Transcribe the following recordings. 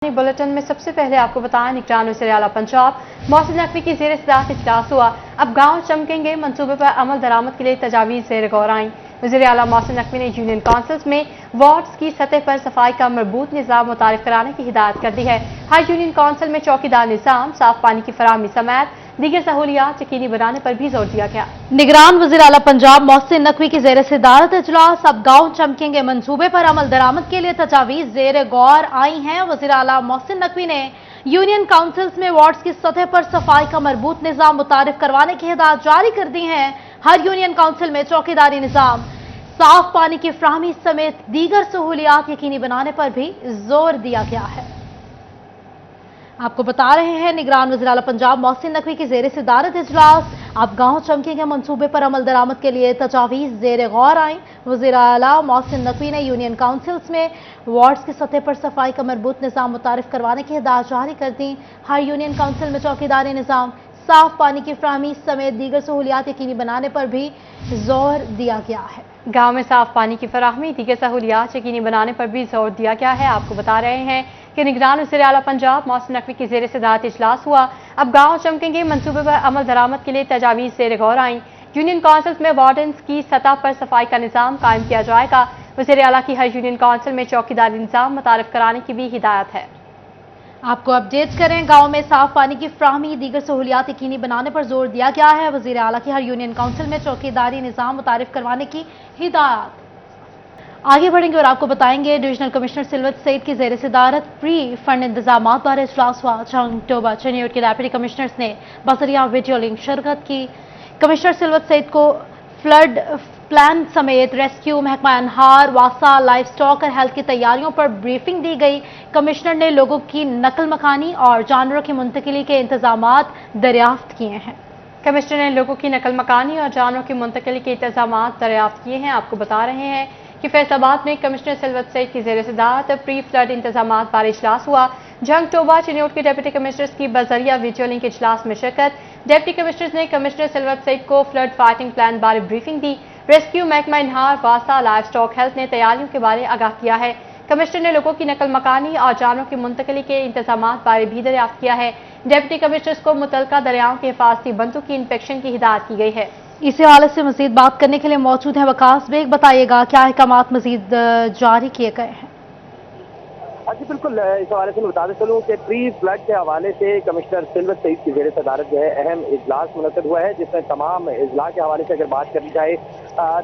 Bulletin में सबसे पहले आपको बताएं, निगरान वज़ीर आला पंजाब मोहसिन नकवी की ज़ेर सदारत इजलास हुआ। अब गांव चमकेंगे मंसूबे पर अमल दरामद के लिए तजावीज़ ज़ेर गौर आईं। वज़ीर आला मोहसिन नकवी ने यूनियन काउंसिल्स में वार्ड्स की सतह पर सफाई का मरबूत निज़ाम मुतारिफ कराने की हिदायत कर दी है। हर यूनियन काउंसिल में चौकीदार निज़ाम, साफ पानी की फराहमी समेत दीगर सहूलियात यकीनी बनाने पर भी जोर दिया गया। निगरान वज़ीर आला पंजाब मोहसिन नकवी की ज़ेर सदारत इजलास। अब गांव चमकेंगे मंसूबे पर अमल दरामद के लिए तजावीज़ ज़ेर गौर आई हैं। वज़ीर आला मोहसिन नकवी ने यूनियन काउंसिल्स में वार्ड्स की सतह पर सफाई का मरबूत निज़ाम मुतारिफ करवाने की हिदायत जारी कर दी हैं। हर यूनियन काउंसिल में चौकीदारी निज़ाम, साफ पानी की फराहमी समेत दीगर सहूलियात यकीनी बनाने पर भी जोर दिया गया है। आपको बता रहे हैं, निगरान वज़ीर आला पंजाब मोहसिन नकवी की ज़ेर सदारत इजलास। अब गांव चमकेंगे मंसूबे पर अमल दरामद के लिए तजावीज़ ज़ेर गौर आई। वज़ीर आला मोहसिन नकवी ने यूनियन काउंसिल्स में वार्ड्स की सतह पर सफाई का मरबूत निज़ाम मुतारिफ करवाने की हिदायत जारी कर दी। हर यूनियन काउंसिल में चौकीदारी निज़ाम, साफ पानी की फराहमी समेत दीगर सहूलियात यकीनी बनाने पर भी जोर दिया गया है। गांव में साफ पानी की फराहमी, दीगर सहूलियात यकीनी बनाने पर भी जोर दिया गया है। आपको बता रहे हैं कि निगरान वज़ीर आला पंजाब मोहसिन नकवी की ज़ेर सदारत इजलास हुआ। अब गांव चमकेंगे मंसूबे पर अमल दरामद के लिए तजावीज़ ज़ेर गौर आईं। यूनियन काउंसिल्स में वार्डन्स की सतह पर सफाई का निज़ाम कायम किया जाएगा। वज़ीर आला की हर यूनियन काउंसिल में चौकीदारी निज़ाम मुतारिफ कराने की भी हिदायत है। आपको अपडेट करें, गांव में साफ पानी की फराहमी, दीगर सहूलियात यकीनी बनाने पर जोर दिया गया है। वज़ीर आला की हर यूनियन काउंसिल में चौकीदारी निज़ाम मुतारिफ करवाने की हिदायत। आगे बढ़ेंगे और आपको बताएंगे, डिविजनल कमिश्नर सिल्वत सईद की ज़ेर सदारत प्री फंड इंतजाम बारे इजलास हुआ। झंग टोबा चनियोट के डेप्यूटी कमिश्नर्स ने बजरिया वीडियो लिंक शिरकत की। कमिश्नर सिल्वत सईद को फ्लड प्लान समेत रेस्क्यू, महकमा अनहार, वासा, लाइफ स्टॉक और हेल्थ की तैयारियों पर ब्रीफिंग दी गई। कमिश्नर ने लोगों की नकल मकानी और जानवरों की मुंतकिली के इंतजामात दरियाफ्त किए हैं। कमिश्नर ने लोगों की नकल मकानी और जानवरों की मुंतकिली के इंतजामात दरियाफ्त किए हैं। आपको बता रहे हैं कि फैसलाबाद में कमिश्नर सिल्वत सईद की ज़ेर सदारत प्री फ्लड इंतजामात बारे इजलास हुआ। झंग टोबा चनियोट के डेप्यूटी कमिश्नर्स की बजरिया वीडियो लिंक इजलास में शिरकत। डेप्यूटी कमिश्नर्स ने कमिश्नर सिल्वत सईद को फ्लड फाइटिंग प्लान बारे ब्रीफिंग दी। रेस्क्यू, महकमा अनहार, वासा, लाइफ स्टॉक, हेल्थ ने तैयारियों के बारे आगाह किया है। कमिश्नर ने लोगों की नकल मकानी और जानवरों की मुंतकिली के इंतजामात बारे भी दरियाफ्त किया है। डेप्यूटी कमिश्नर्स को मुतलका दरियाओं के हिफाजती बंदों की इंस्पेक्शन की हिदायत की गई है। इसी हालत से मजीद बात करने के लिए मौजूद है वकास बेग। बताइएगा, क्या अहकामात मजीद जारी किए गए हैं? जी बिल्कुल, इस हवाले से मैं बताते चलूँ कि प्री फ्लड के हवाले से कमिश्नर सिल्वत सईद की ज़ेर सदारत जो है अहम इजलास मुनक़्क़द हुआ है, जिसमें तमाम अजला के हवाले से अगर बात करी जाए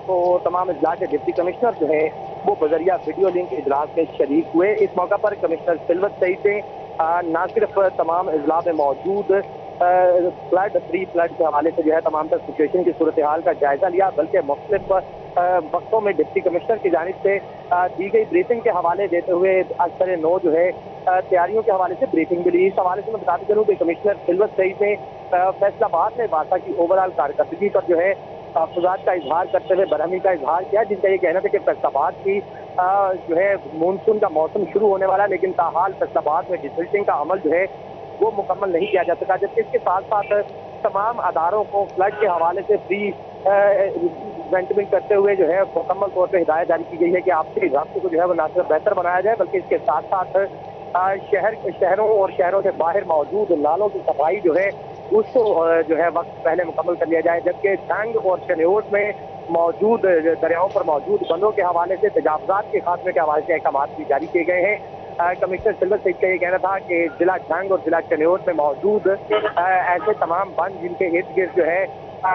तो तमाम अजला के डिप्टी कमिश्नर जो हैं वो बजरिया वीडियो लिंक इजलास में शरीक हुए। इस मौका पर कमिश्नर सिल्वत सईद ने न सिर्फ तमाम अजला में मौजूद फ्लड, प्री फ्लड के हवाले से जो है तमाम तर सिचुएशन की सूरत हाल का जायजा लिया, बल्कि मुख्तलिफ वक्तों में डिप्टी कमिश्नर की जानिब से दी गई ब्रीफिंग के हवाले देते हुए अक्सर नो जो है तैयारियों के हवाले से ब्रीफिंग भी ली। इस हवाले से मैं बताते चलूँ कि कमिश्नर सिल्वत सईद ने फैसलाबाद में वासा की ओवरऑल कारकर्दगी पर जो है तहफ़्फ़ुज़ात का इजहार करते हुए बरहमी का इजहार किया, जिनका ये कहना था कि फैसलाबाद की जो है मानसून का मौसम शुरू होने वाला, लेकिन ताहाल फैसलाबाद में डिसल्टिंग का अमल जो है वो मुकम्मल नहीं किया जा सका। जबकि इसके साथ साथ तमाम अदारों को फ्लड के हवाले से फ्री वेंटिंग करते हुए जो है मुकम्मल तौर पर हिदायत जारी की गई है कि आपसी रास्ते को जो है वो न सिर्फ बेहतर बनाया जाए, बल्कि इसके साथ साथ शहरों और शहरों से बाहर मौजूद नालों की सफाई जो है उसको जो है वक्त पहले मुकम्मल कर लिया जाए। जबकि झंग और चनियोट में मौजूद दरियाओं पर मौजूद बंदों के हवाले से तजावुज़ात के खात्मे के हवाले से अहकामात भी जारी किए गए हैं। कमिश्नर सिल्वत सईद का ये कहना था कि जिला झंग और जिला चनियोट में मौजूद ऐसे तमाम बंद जिनके इर्द गिर्द जो है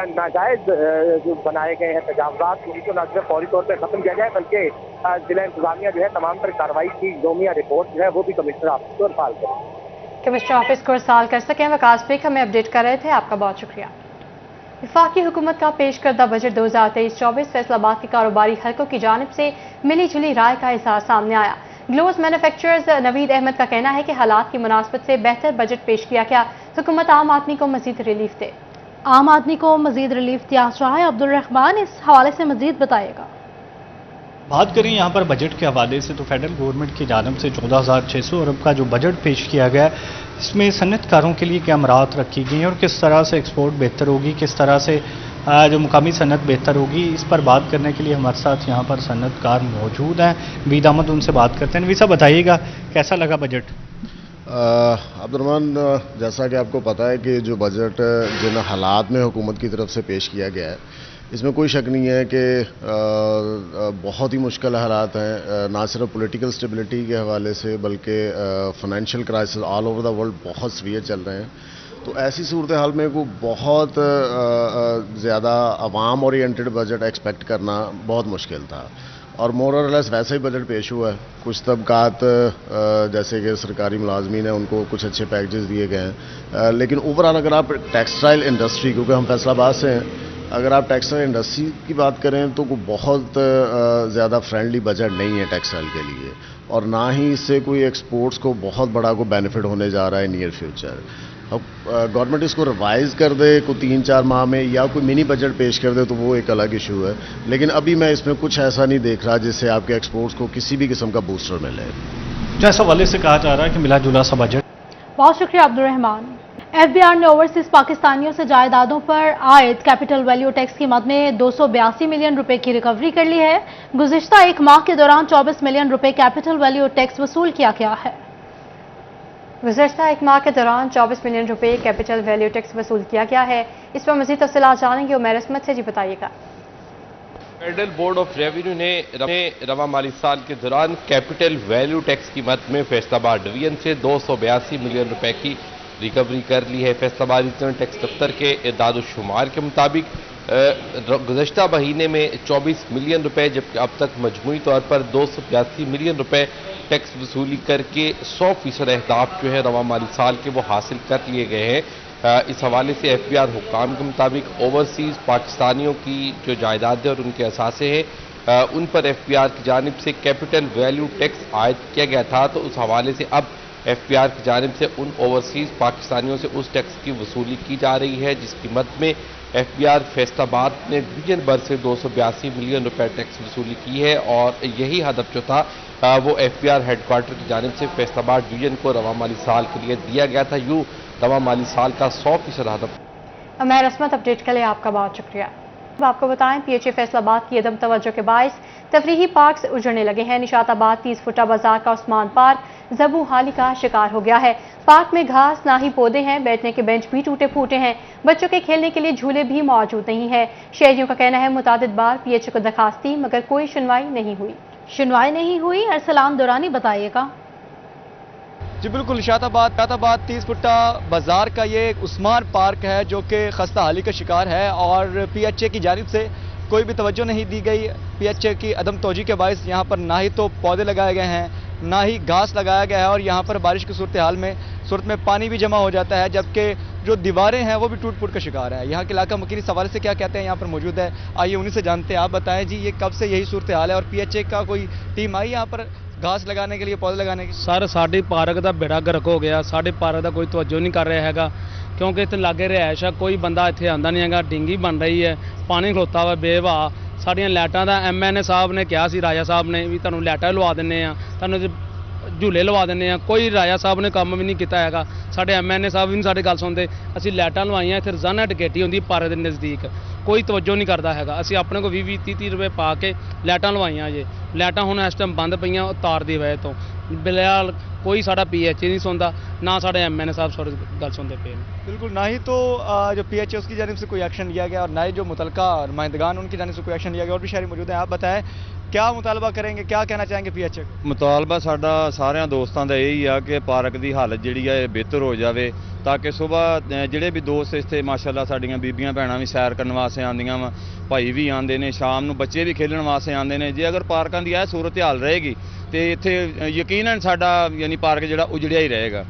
नाजायज जो बनाए गए हैं तजावुज़ात, उनको न सिर्फ फौरी तौर पर खत्म किया जाए, बल्कि जिला इंतजामिया जो है तमाम तर कार्रवाई की योमिया रिपोर्ट जो है वो भी कमिश्नर ऑफिस को इरसाल करें। कमिश्नर ऑफिस को इरसाल कर सकें। वकास बेग हमें अपडेट कर रहे थे, आपका बहुत शुक्रिया। वफाकी हुकूमत का पेश करदा बजट 2023-24 फैसलाबाद के कारोबारी हलकों की जानिब से मिली जुली राय का इज़हार सामने आया। ग्लोव्स मैन्युफैक्चरर्स नवीद अहमद का कहना है कि हालात की मुनासबत से बेहतर बजट पेश किया गया। हुकूमत आम आदमी को मजीद रिलीफ दे। आम आदमी को मजीद रिलीफ दिया चाहे अब्दुल रहमान, इस हवाले से मजीद बताइएगा। बात करें यहाँ पर बजट के हवाले से तो फेडरल गवर्नमेंट की जानब से 14,600 अरब का जो बजट पेश किया गया है, इसमें सन्नतकारों के लिए क्या अमरात रखी गई हैं और किस तरह से एक्सपोर्ट बेहतर होगी, किस तरह से जो मुकामी सनत बेहतर होगी, इस पर बात करने के लिए हमारे साथ यहाँ पर सनतकार मौजूद हैं। वीद अहमद, उनसे बात करते हैं। वीसा, बताइएगा कैसा लगा बजट? عبدالرحمن، جیسا کہ آپ کو پتہ ہے کہ جو بجٹ جن حالات میں حکومت کی طرف سے پیش کیا گیا ہے، اس میں کوئی شک نہیں ہے کہ بہت ہی مشکل حالات ہیں، نہ صرف پولیٹیکل سٹیبلٹی کے حوالے سے بلکہ financial crisis all over the world بہت سیویئر چل رہے ہیں۔ تو ایسی صورتحال میں کو بہت زیادہ عوام اورینٹڈ بجٹ ایکسپیکٹ کرنا بہت مشکل تھا، اور مور اور لیس ویسا ہی بجٹ پیش ہوا ہے۔ کچھ طبقات جیسے کہ سرکاری ملازمین ہیں، ان کو کچھ اچھے پیکجز دیے گئے ہیں، لیکن اوور آل اگر آپ ٹیکسٹائل انڈسٹری، کیونکہ ہم فیصل آباد سے ہیں، اگر آپ ٹیکسٹائل انڈسٹری کی بات کریں تو کوئی بہت زیادہ فرینڈلی بجٹ نہیں ہے ٹیکسٹائل کے لیے، اور نہ ہی اس سے کوئی ایکسپورٹس کو بہت بڑا کوئی بینیفٹ ہونے جا رہا ہے نیئر فیوچر۔ اب گورنمنٹ اس کو ریوائز کر دے کوئی 3-4 ماہ میں، یا کوئی منی بجٹ پیش کر دے، تو وہ ایک الگ ایشو ہے، لیکن ابھی میں اس میں کچھ ایسا نہیں دیکھ رہا جس سے آپ کے ایکسپورٹس کو کسی بھی قسم کا بوسٹر ملے۔ جیسا حوالے سے کہا جا رہا ہے کہ ملا جلا سا بجٹ۔ بہت شکریہ عبدالرحمان۔ ایف بی آر نے اوورسیز پاکستانیوں سے جائیدادوں پر عائد کیپٹل ویلیو ٹیکس کی مد میں 282 ملین روپے کی ریکوری کر لی ہے۔ گزشتہ ایک ماہ کے دوران 24 ملین روپے کیپٹل ویلیو ٹیکس وصول کیا گیا ہے۔ گزشتہ ایک ماہ کے دوران 24 ملین روپے کیپٹل ویلیو ٹیکس وصول کیا گیا ہے۔ اس پر مزید تفصیلات جانیں گے عمیر عصمت سے۔ جی بتائیے گا۔ فیڈرل بورڈ آف ریونیو نے رواں مالی سال کے دوران کیپٹل ویلیو ٹیکس کی مد میں فیصل آباد ڈویژن سے 282 ملین روپے کی ریکوری کر لی ہے۔ فیصل آباد ریجنل ٹیکس دفتر کے اعداد و شمار کے مطابق گزشتہ مہینے میں 24 ملین روپے، جبکہ اب تک مجموعی طور پر 282 ملین روپے ٹیکس وصولی کر کے 100% اہداف جو ہے رواں مالی سال کے وہ حاصل کر لیے گئے ہیں۔ اس حوالے سے ایف بی آر حکام کے مطابق اوورسیز پاکستانیوں کی جو جائیدادیں اور ان کے اثاثے ہیں، ان پر ایف بی آر کی جانب سے کیپٹل ویلیو ٹیکس عائد کیا گیا تھا، تو اس حوالے سے اب ایف بی آر کی جانب سے ان اوورسیز پاکستانیوں سے اس ٹیکس کی وصولی کی جا رہی ہے، جس کی مد میں ایف بی آر فیصل آباد نے ڈویژن بھر سے 282 ملین روپے ٹیکس وصولی کی ہے، اور یہی ہدف جو تھا وہ F B R headquarter کی جانب سے فیصل آباد ڈویژن کو رواں مالی سال کے لیے دیا گیا تھا۔ یوں رواں مالی سال کا 100% ہدف۔ عمیر عصمت، اپڈیٹ کے لیے آپ کا بہت شکریہ۔ اب آپ کو بتائیں پی ایچ اے فیصل آباد کی عدم توجہ کے باعث تفریحی پارکس اجڑنے لگے ہیں۔ نشاط آباد 30 فٹا بازار کا عثمان پارک زبو حالی کا شکار ہو گیا ہے۔ پارک میں گھاس نہ ہی پودے ہیں، بیٹھنے کے بینچ بھی ٹوٹے پھوٹے ہیں، بچوں کے کھیلنے کے لیے جھولے بھی موجود نہیں ہیں۔ شہریوں کا کہنا ہے متعدد بار پی ایچ اے کو درخواست دی مگر کوئی سنوائی نہیں ہوئی۔ ارسلان دورانی بتائیے گا۔ جی بالکل، نشاط آباد 30 فٹا بازار کا یہ ایک عثمان پارک ہے جو کہ خستہ حالی کا شکار ہے، اور پی ایچ اے کی جانب سے کوئی بھی توجہ نہیں دی گئی۔ پی ایچ اے کی عدم توجہ کے باعث یہاں پر نہ ہی تو پودے لگائے گئے ہیں، نہ ہی گھاس لگایا گیا ہے، اور یہاں پر بارش کی صورت میں پانی بھی جمع ہو جاتا ہے، جبکہ جو دیواریں ہیں وہ بھی ٹوٹ پھوٹ کا شکار ہے۔ یہاں کے علاقہ مکین اس حوالے سے کیا کہتے ہیں یہاں پر موجود ہے، آئیے انہیں سے جانتے ہیں۔ آپ بتائیں جی، یہ کب سے یہی صورتحال ہے، اور پی ایچ اے کا کوئی ٹیم آئی یہاں پر گھاس لگانے کے لیے، پودے لگانے کے؟ سر ساڈی پارک دا بیڑا گرک ہو گیا، ساڈے پارک دا کوئی توجہ نہیں کر رہا ہے، کیونکہ اتنے لاگے رہائش ہے، کوئی بندہ اتنے آتا نہیں ہے، ڈینگی بن رہی ہے، پانی کھلوتا ہوا بے وا۔ ساڈیاں لائٹاں دا ایم این اے صاحب نے کہا سی، راجا صاحب نے بھی تانوں لائٹاں لوا دینے ہیں، تانوں جھولے لوا دینے ہیں، کوئی راجا صاحب نے کام بھی نہیں کیتا ہے، ساڈے ایم این اے صاحب بھی نہیں ساڈی گل سنتے۔ اسی لائٹاں لوائیاں، اتنے روزانہ ٹکیٹی ہوندی پارک دے نزدیک، کوئی توجہ نہیں کرتا ہے۔ اسی اپنے کو 20-30 روپے پا کے لائٹاں لوائیاں جی، لائٹاں ہن اس ٹائم بند پئیاں تار دی وجہ تو۔ بلحال کوئی ساڈا پی ایچ اے نہیں سنتا، نہ ساڈے ایم این اے صاحب ساڈی گل سنتے پے۔ بالکل، نہ ہی تو جو پی ایچ اے اس کی جانب سے کوئی ایکشن لیا گیا، اور نہ ہی جو متعلقہ نمائندگان ان کی جانب سے کوئی ایکشن لیا گیا۔ اور بھی شہری موجود ہیں، آپ بتائیں کیا مطالبہ کریں گے، کیا کہنا چاہیں گے پی ایچ اے کو؟ مطالبہ ساڈا سارے دوستوں کا یہی ہے کہ پارک کی حالت جہی ہے بہتر ہو جائے، تاکہ صبح جڑے بھی دوست اتنے ماشاءاللہ ساڈیاں بیبیاں بھੈਣਾਂ بھی سیر کرنے واسطے آندیاں وا، بھائی بھی آندے نے، شام نو بچے بھی کھیلਣ واسطے آندے نے۔ جے اگر پارکاں دی صورت حال رہے گی تو اتنے یقیناً ساڈا یعنی پارک جڑا اجڑیا ہی رہے گا،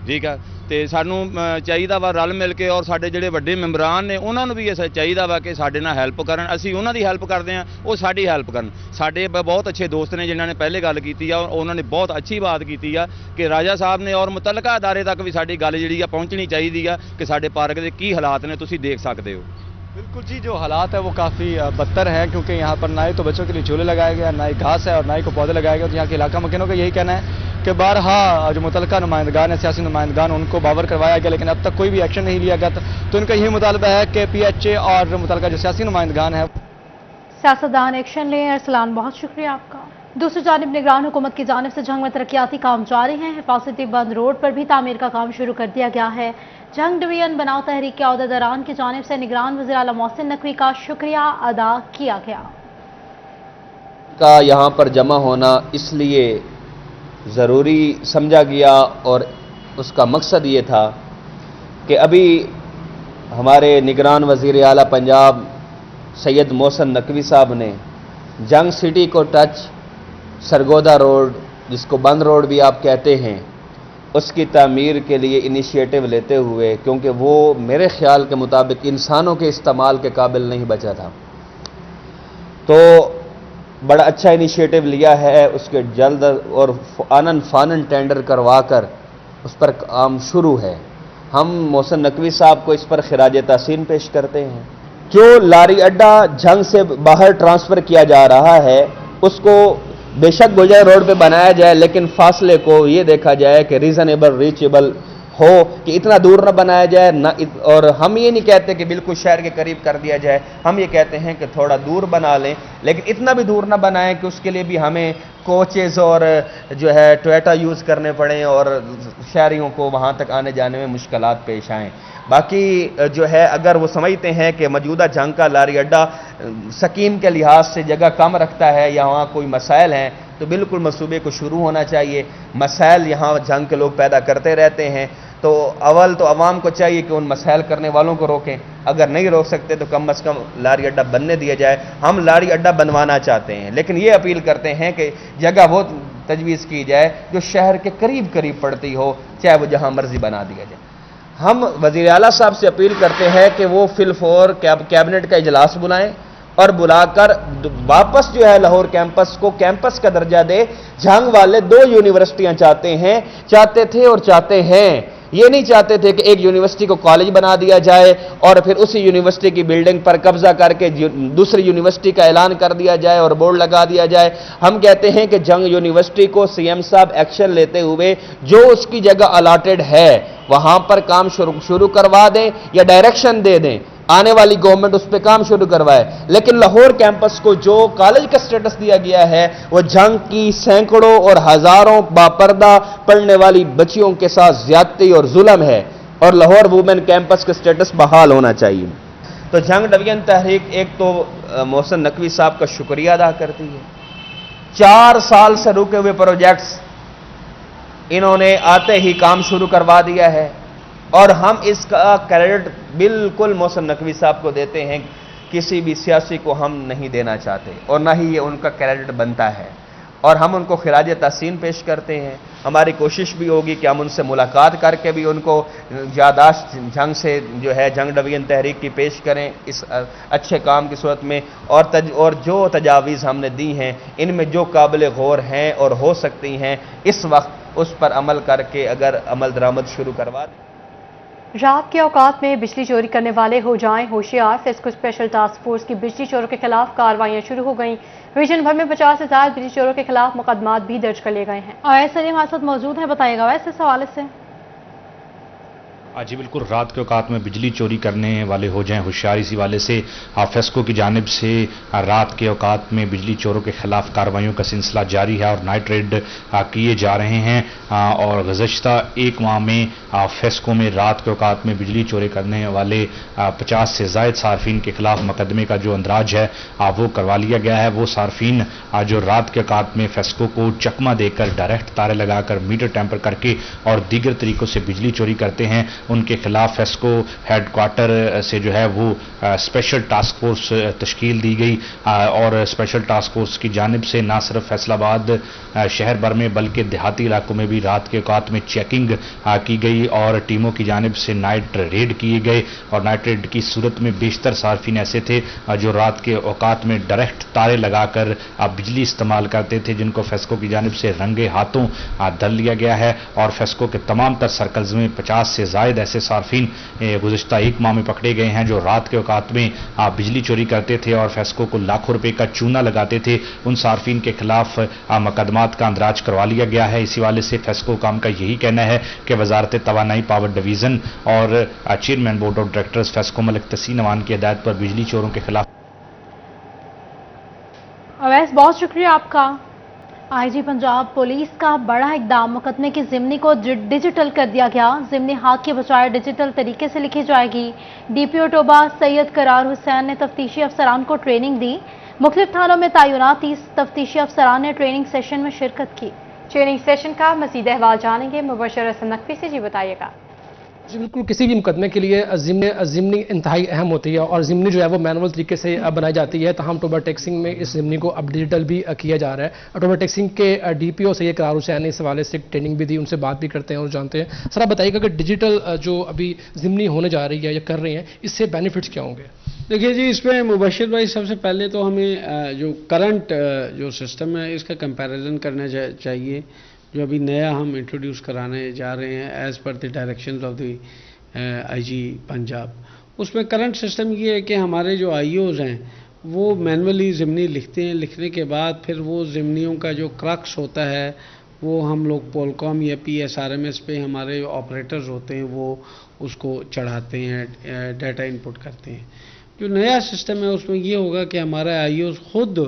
ٹھیک ہے۔ تو سانوں چاہیے وا رل مل کے، اور سارے جڑے وڈے ممبران نے انہوں نے بھی چاہیے وا کہ سارے نال ہیلپ کرن، اسی انہوں دی ہیلپ کرتے ہیں، وہ ساری ہیلپ کرن۔ سارے بہت اچھے دوست نے جنہوں نے پہلے گل کی، اور انہوں نے بہت اچھی بات کی کہ راجا صاحب نے اور متعلقہ ادارے تک بھی ساری گل جی پہنچنی چاہیے کہ سارے پارک کے کی حالات نے تسی دیکھ سکتے ہو۔ بالکل جی، جو حالات ہے وہ کافی بدتر ہے، کیونکہ یہاں پر نہ ہی تو بچوں کے لیے جھولے لگائے گئے، نہ ہی گھاس ہے، اور نہ ہی کوئی پودے لگائے گئے۔ اور یہاں کے علاقہ مکینوں کا یہی کہنا ہے کہ بارہا جو متعلقہ نمائندگان ہیں، سیاسی نمائندگان، ان کو باور کروایا گیا، لیکن اب تک کوئی بھی ایکشن نہیں لیا گیا۔ تو ان کا یہی مطالبہ ہے کہ پی ایچ اے اور متعلقہ جو سیاسی نمائندگان ہیں سیاستدان ایکشن لیں۔ ارسلان، بہت شکریہ آپ کا۔ दूसरी जानिब निगरान हुकूमत की जानिब से जंग में तरक्याती काम जारी हैं। हिफाजती बंद रोड पर भी तामीर का काम शुरू कर दिया गया है। जंग डिवीजन बनाओ तहरीक के अहदेदारान की जानिब से निगरान वज़ीर आला मोहसिन नकवी का शुक्रिया अदा किया गया। का यहाँ पर जमा होना इसलिए ज़रूरी समझा गया और उसका मकसद ये था कि अभी हमारे निगरान वज़ीर आला पंजाब सैयद मोहसिन नकवी साहब ने जंग सिटी को टच सरगोदा रोड, जिसको बंद रोड भी आप कहते हैं, उसकी तामीर के लिए इनिशिएटिव लेते हुए, क्योंकि वो मेरे ख्याल के मुताबिक इंसानों के इस्तेमाल के काबिल नहीं बचा था, तो बड़ा अच्छा इनिशिएटिव लिया है। उसके जल्द और आनन फानन टेंडर करवा कर उस पर काम शुरू है। हम मोहसिन नकवी साहब को इस पर खिराज तहसीन पेश करते हैं। जो लारी अड्डा जंग से बाहर ट्रांसफ़र किया जा रहा है उसको बेशक गुजर रोड पे बनाया जाए, लेकिन फासले को ये देखा जाए कि रीज़नेबल रीचेबल हो, कि इतना दूर न बनाया जाए ना। और हम ये नहीं कहते कि बिल्कुल शहर के करीब कर दिया जाए, हम ये कहते हैं कि थोड़ा दूर बना लें, लेकिन इतना भी दूर ना बनाएं कि उसके लिए भी हमें कोचेज़ और जो है टोयोटा यूज़ करने पड़ें और शहरियों को वहाँ तक आने जाने में मुश्किलात पेश आएँ। बाकी जो है अगर वो समझते हैं कि मौजूदा जंग का लारी अड्डा स्कीम के लिहाज से जगह कम रखता है या वहाँ कोई मसाइल हैं, तो बिल्कुल मंसूबे को शुरू होना चाहिए। मसाइल यहाँ जंग के लोग पैदा करते रहते हैं, तो अव्वल तो अवाम को चाहिए कि उन मसाइल करने वालों को रोकें। अगर नहीं रोक सकते तो कम अज़ कम लारी अड्डा बनने दिया जाए। हम लारी अड्डा बनवाना चाहते हैं, लेकिन ये अपील करते हैं कि जगह वो तजवीज़ की जाए जो शहर के करीब करीब पड़ती हो, चाहे वो जहाँ मर्जी बना दिया जाए। हम वज़ीर आला साहब से अपील करते हैं कि वो फिलफौर कैबिनेट का इजलास बुलाएं और बुलाकर वापस जो है लाहौर कैंपस को कैंपस का दर्जा दे। जंग वाले 2 यूनिवर्सिटियां चाहते थे और चाहते हैं, ये नहीं चाहते थे कि एक यूनिवर्सिटी को कॉलेज बना दिया जाए और फिर उसी यूनिवर्सिटी की बिल्डिंग पर कब्जा करके दूसरी यूनिवर्सिटी का ऐलान कर दिया जाए और बोर्ड लगा दिया जाए। हम कहते हैं कि जंग यूनिवर्सिटी को सीएम साहब एक्शन लेते हुए जो उसकी जगह अलाटेड है वहां पर काम शुरू करवा दें या डायरेक्शन दे दें, आने वाली गवर्नमेंट उस पर काम शुरू करवाए। लेकिन लाहौर कैंपस को जो कॉलेज का स्टेटस दिया गया है वो जंग की सैकड़ों और हजारों बापर्दा पढ़ने वाली बच्चियों के साथ ज्यादती और जुल्म है, और लाहौर वुमेन कैंपस का स्टेटस बहाल होना चाहिए। तो जंग डिवीजन तहरीक एक तो मोहसिन नकवी साहब का शुक्रिया अदा करती है। 4 साल से रुके हुए प्रोजेक्ट्स इन्होंने आते ही काम शुरू करवा दिया है, और हम इसका क्रेडिट बिल्कुल मोहसिन नकवी साहब को देते हैं। किसी भी सियासी को हम नहीं देना चाहते और ना ही ये उनका क्रेडिट बनता है, और हम उनको खिराज तहसीन पेश करते हैं। हमारी कोशिश भी होगी कि हम उनसे मुलाकात करके भी उनको यादाश्त जंग से जो है जंग डिवीजन तहरीक की पेश करें इस अच्छे काम की सूरत में, और जो तजावीज़ हमने दी हैं इनमें जो काबिल गौर हैं और हो सकती हैं इस वक्त उस पर अमल करके अगर अमल दरामद शुरू करवा दें। रात के औकात में बिजली चोरी करने वाले हो जाएं होशियार। फेस्को स्पेशल टास्क फोर्स की बिजली चोरों के खिलाफ कार्रवाइयां शुरू हो गईं। रीजन भर में 50 से ज्यादा बिजली चोरों के खिलाफ मुकदमात भी दर्ज कर लिए गए हैं। अवैस सलीम हमारे साथ मौजूद है, बताइएगा अवैस इस हवाले से। जी बिल्कुल, रात के औकात में बिजली चोरी करने वाले हो जाएं होशियार, इसी वाले से फेस्को की जानिब से रात के औकात में बिजली चोरों के खिलाफ कार्रवाइयों का सिलसिला जारी है और नाइट रेड किए जा रहे हैं। और गुज़श्ता 1 माह में फेस्को में रात के औकात में बिजली चोरी करने वाले 50 से ज़ायद सार्फिन के खिलाफ मुकदमे का जो अंदराज है वो करवा लिया गया है। वो सार्फिन जो रात के औकात में फेस्को को चकमा देकर डायरेक्ट तारे लगाकर मीटर टैंपर करके और दीगर तरीकों से बिजली चोरी करते हैं, उनके खिलाफ फेस्को हेडक्वार्टर से जो है वो स्पेशल टास्क फोर्स तश्कील दी गई। और स्पेशल टास्क फोर्स की जानिब से ना सिर्फ फैसलाबाद शहर भर में बल्कि देहाती इलाकों में भी रात के औकात में चेकिंग की गई और टीमों की जानिब से नाइट रेड किए गए। और नाइट रेड की सूरत में बेशतर सार्फिन ऐसे थे जो रात के औकात में डायरेक्ट तारे लगाकर बिजली इस्तेमाल करते थे, जिनको फेस्को की जानिब से रंगे हाथों धर लिया गया है। और फेस्को के तमाम तर सर्कल्स में 50 से ज़ायद ऐसे सार्फिन गुज़श्ता 1 माह में पकड़े गए हैं जो रात के औकात में बिजली चोरी करते थे और फेस्को को लाखों रुपए का चूना लगाते थे। उन सार्फिन के खिलाफ मुकदमात का अंदराज करवा लिया गया है। इसी वाले से फेस्को काम का यही कहना है कि वजारत तवानाई पावर डिवीजन और chairman board of directors FESCO Malik Tahseen Awan की हिदायत पर बिजली चोरों के खिलाफ। अवैस बहुत शुक्रिया आपका। आईजी पंजाब पुलिस का बड़ा इकदाम, मुकदमे की ज़िमनी को डिजिटल कर दिया गया। ज़िमनी हाथ के बजाय डिजिटल तरीके से लिखी जाएगी। डीपीओ टोबा सैयद करार हुसैन ने तफ्तीशी अफसरान को ट्रेनिंग दी। मुख्तलिफ थानों में तैनात 30 तफ्तीशी अफसरान ने ट्रेनिंग सेशन में शिरकत की। ट्रेनिंग सेशन का मज़ीद अहवाल जानेंगे मुबशर हसन नकवी से। जी बताइएगा। जी बिल्कुल, किसी भी मुकदमे के लिए ज़िमनी इंतहाई अहम होती है और ज़िमनी जो है वो मैनुअल तरीके से बनाई जाती है। तमाम टोबर टेक्सिंग में इस ज़िमनी को अब डिजिटल भी किया जा रहा है। टोबर टेक्सिंग के डीपीओ सैयद करार हुसैन ने इस हवाले से ट्रेनिंग भी दी, उनसे बात भी करते हैं और जानते हैं। सर आप बताइएगा कि डिजिटल जो अभी ज़िमनी होने जा रही है या कर रहे हैं, इससे बेनिफिट्स क्या होंगे? देखिए जी, इसमें मुबशिर भाई सबसे पहले तो हमें जो करंट जो सिस्टम है इसका कंपैरिजन करना चाहिए, जो अभी नया हम इंट्रोड्यूस कराने जा रहे हैं as per the directions of the IG Punjab. उसमें करंट सिस्टम ये है कि हमारे जो आईओज़ हैं वो मैनुअली ज़िमनी लिखते हैं। लिखने के बाद फिर वो ज़िमनियों का जो क्रक्स होता है वो हम लोग पोलकॉम या PSRMS पे हमारे ऑपरेटर्स होते हैं वो उसको चढ़ाते हैं, डाटा इनपुट करते हैं। जो नया सिस्टम है उसमें ये होगा कि हमारे आईओज़ खुद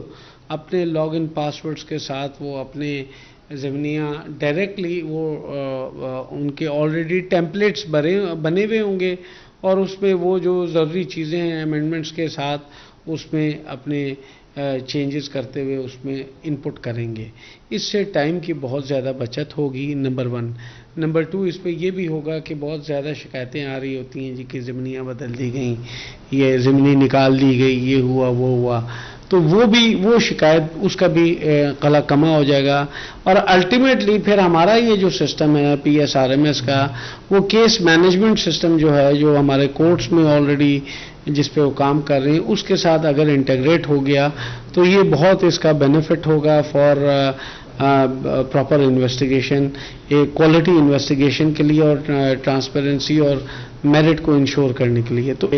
अपने लॉगिन पासवर्ड्स के साथ वो अपने ज़िमनियाँ डायरेक्टली वो उनके ऑलरेडी टेम्पलेट्स बने हुए होंगे और उसमें वो जो ज़रूरी चीज़ें हैं अमेंडमेंट्स के साथ उसमें अपने चेंजेस करते हुए उसमें इनपुट करेंगे। इससे टाइम की बहुत ज़्यादा बचत होगी, नंबर 1। नंबर 2, इस पर यह भी होगा कि बहुत ज़्यादा शिकायतें आ रही होती हैं जी कि ज़िमनियाँ बदल दी गई, ये ज़िमनी निकाल दी गई, ये हुआ वो हुआ, तो वो शिकायत उसका भी कला कमा हो जाएगा। और अल्टीमेटली फिर हमारा ये जो सिस्टम है PSRMS का, वो केस मैनेजमेंट सिस्टम जो है जो हमारे कोर्ट्स में ऑलरेडी जिस पे वो काम कर रहे हैं उसके साथ अगर इंटीग्रेट हो गया तो ये बहुत इसका बेनिफिट होगा फॉर प्रॉपर इन्वेस्टिगेशन, एक क्वालिटी इन्वेस्टिगेशन के लिए और ट्रांसपेरेंसी और मेरिट को इंश्योर करने के लिए। तो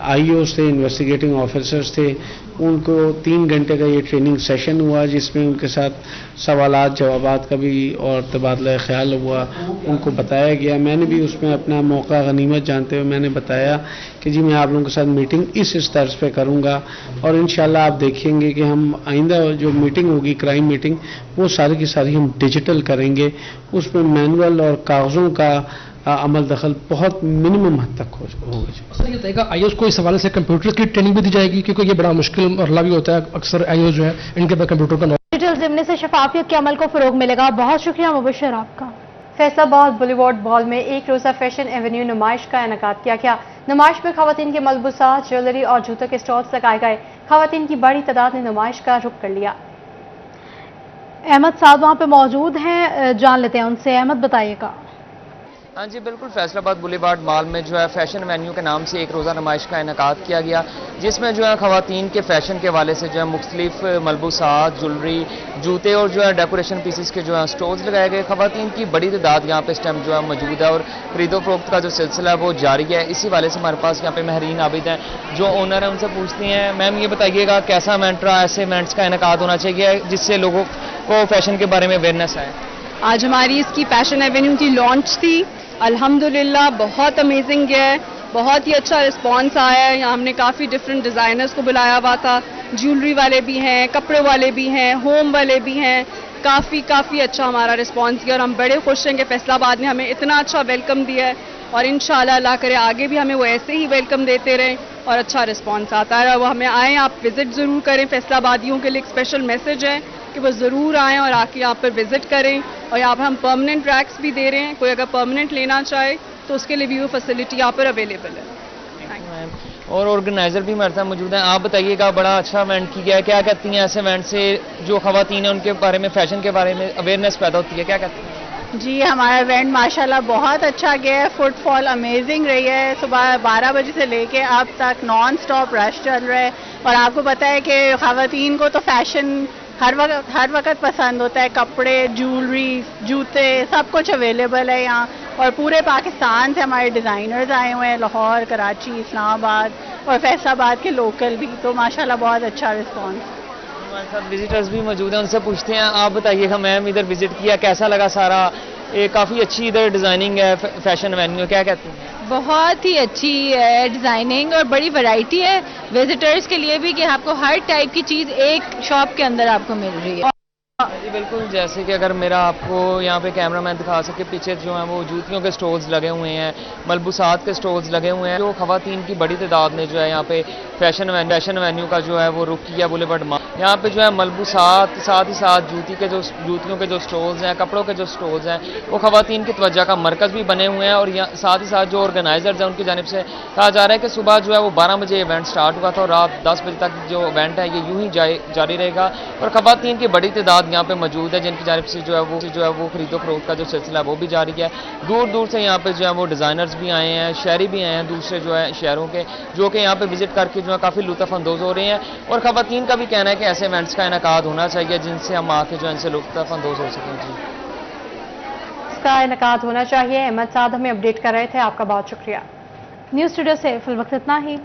आईओ थे, इन्वेस्टिगेटिंग ऑफिसर्स थे, उनको 3 घंटे का ये ट्रेनिंग सेशन हुआ जिसमें उनके साथ सवालात जवाबात का भी और तबादला ख्याल हुआ, उनको बताया गया। मैंने भी उसमें अपना मौका गनीमत जानते हुए मैंने बताया कि जी मैं आप लोगों के साथ मीटिंग इस तर्ज पे करूँगा और इंशाल्लाह आप देखेंगे कि हम आइंदा जो मीटिंग होगी क्राइम मीटिंग वो सारी की सारी हम डिजिटल करेंगे। उसमें मैनुअल और कागज़ों का अमल दखल बहुत मिनिमम हद तक होगा। सर ये बताइएगा आईओज़ को इस हवाले से कंप्यूटर की ट्रेनिंग भी दी जाएगी, क्योंकि ये बड़ा मुश्किल मरला भी होता है, अक्सर आईओज़ जो है इनके पास कंप्यूटर का डिजिटल ज़िमनी से शफाफियत के अमल को फरोग मिलेगा। बहुत शुक्रिया मुबशर आपका। फैसलाबाद बुलेवार्ड मॉल में एक रोज़ा फैशन एवेन्यू नुमाइश का इनेकाद किया गया। नुमाइश में खवातीन के मलबूसात, ज्वेलरी और जूतों के स्टॉल्स लगाए गए। खवातीन की बड़ी तादाद ने नुमाइश का रुख कर लिया। अहमद साहब वहाँ पे मौजूद हैं, जान लेते हैं उनसे। अहमद बताइएगा। हाँ जी बिल्कुल, फैसलाबाद बुलेवार्ड मॉल में जो है फैशन वेन्यू के नाम से एक रोज़ा नुमाइश का इनेकाद किया गया, जिसमें जो है खवातीन के फैशन के हवाले से जो है मुख्तलिफ मलबूसात, ज्वेलरी, जूते और जो है डेकोरेशन पीसेस के जो है स्टोर्स लगाए गए। खवातीन की बड़ी तादाद यहाँ पे इस टाइम जो है मौजूद है और खरीदो फरोख्त का जो सिलसिला है वो जारी है। इसी वाले से हमारे पास यहाँ पे महरीन आबिद हैं जो ओनर है, उनसे पूछते हैं। मैम ये बताइएगा कैसा इवेंट रहा, ऐसे इवेंट्स का इनेकाद होना चाहिए जिससे लोगों को फैशन के बारे में अवेयरनेस आए? आज हमारी इसकी फैशन एवेन्यू की लॉन्च थी, अल्हम्दुलिल्लाह बहुत अमेजिंग है, बहुत ही अच्छा रिस्पांस आया है। यहाँ हमने काफ़ी डिफरेंट डिज़ाइनर्स को बुलाया हुआ था, ज्वेलरी वाले भी हैं, कपड़े वाले भी हैं, होम वाले भी हैं। काफ़ी अच्छा हमारा रिस्पांस दिया और हम बड़े खुश हैं कि फैसलाबाद ने हमें इतना अच्छा वेलकम दिया है और इंशाल्लाह अल्लाह करे आगे भी हमें वो ऐसे ही वेलकम देते रहें और अच्छा रिस्पांस आता है। वो हमें आएँ, आप विज़िट ज़रूर करें। फैसलाबादियों के लिए एक स्पेशल मैसेज है कि वो ज़रूर आएँ और आके यहाँ पर विज़िट करें। और यहाँ पर हम परमानेंट रैक्स भी दे रहे हैं, कोई अगर परमानेंट लेना चाहे तो उसके लिए भी वो फैसिलिटी यहाँ पर अवेलेबल है। और ऑर्गेनाइजर भी हमारे साथ मौजूद हैं। आप बताइएगा, बड़ा अच्छा इवेंट किया है, क्या कहती हैं ऐसे इवेंट से जो खवातीन हैं उनके बारे में, फैशन के बारे में अवेयरनेस पैदा होती है, क्या कहती हैं? जी हमारा इवेंट माशाल्लाह बहुत अच्छा गया है, फुटफॉल अमेजिंग रही है। सुबह 12 बजे से लेके अब तक नॉन स्टॉप रश चल रहा है और आपको पता है कि खवातीन को तो फैशन हर वक्त पसंद होता है, कपड़े, ज्वेलरी, जूते सब कुछ अवेलेबल है यहाँ। और पूरे पाकिस्तान से हमारे डिज़ाइनर्स आए हुए हैं, लाहौर, कराची, इस्लामाबाद और फैसलाबाद के लोकल भी, तो माशाल्लाह बहुत अच्छा रिस्पांस। हमारे साथ विजिटर्स भी मौजूद हैं, उनसे पूछते हैं। आप बताइएगा मैम, इधर विजिट किया, कैसा लगा सारा? काफ़ी अच्छी इधर डिज़ाइनिंग है फैशन वेन्यू, क्या कहती हैं? बहुत ही अच्छी है डिज़ाइनिंग और बड़ी वैरायटी है विजिटर्स के लिए भी कि आपको हर टाइप की चीज़ एक शॉप के अंदर आपको मिल रही है। جی بالکل, جیسے کہ اگر میرا آپ کو یہاں پہ کیمرہ مین دکھا سکے, پیچھے جو ہیں وہ جوتیوں کے سٹورز لگے ہوئے ہیں, ملبوسات کے سٹورز لگے ہوئے ہیں. جو خواتین کی بڑی تعداد نے جو ہے یہاں پہ فیشن ایونیو کا جو ہے وہ رخ کیا بولیورڈ مال. یہاں پہ جو ہے ملبوسات ساتھ ہی ساتھ جوتیوں کے جو سٹورز ہیں, کپڑوں کے جو سٹورز ہیں, وہ خواتین کی توجہ کا مرکز بھی بنے ہوئے ہیں. اور ساتھ ہی ساتھ جو آرگنائزرز ہیں ان کی جانب سے کہا جا رہا ہے کہ صبح جو ہے وہ 12 بجے ایونٹ سٹارٹ ہوا تھا اور رات 10 بجے تک جو ایونٹ ہے یہ یوں ہی جاری رہے گا. اور خواتین کی بڑی تعداد یہاں پہ موجود ہے جن کی جانب سے جو ہے وہ خرید و فروخت کا جو سلسلہ ہے وہ بھی جاری ہے. دور دور سے یہاں پہ جو ہے وہ ڈیزائنرز بھی آئے ہیں, شہری بھی آئے ہیں دوسرے جو ہے شہروں کے, جو کہ یہاں پہ وزٹ کر کے جو ہے کافی لطف اندوز ہو رہے ہیں. اور خواتین کا بھی کہنا ہے کہ ایسے ایونٹس کا انعقاد ہونا چاہیے جن سے ہم آ کے جو ہے ان سے لطف اندوز ہو سکیں. جی اس کا انعقاد ہونا چاہیے. احمد صاحب ہمیں اپڈیٹ کر رہے تھے, آپ کا بہت شکریہ. نیوز اسٹوڈیو سے فی الوقت اتنا ہی.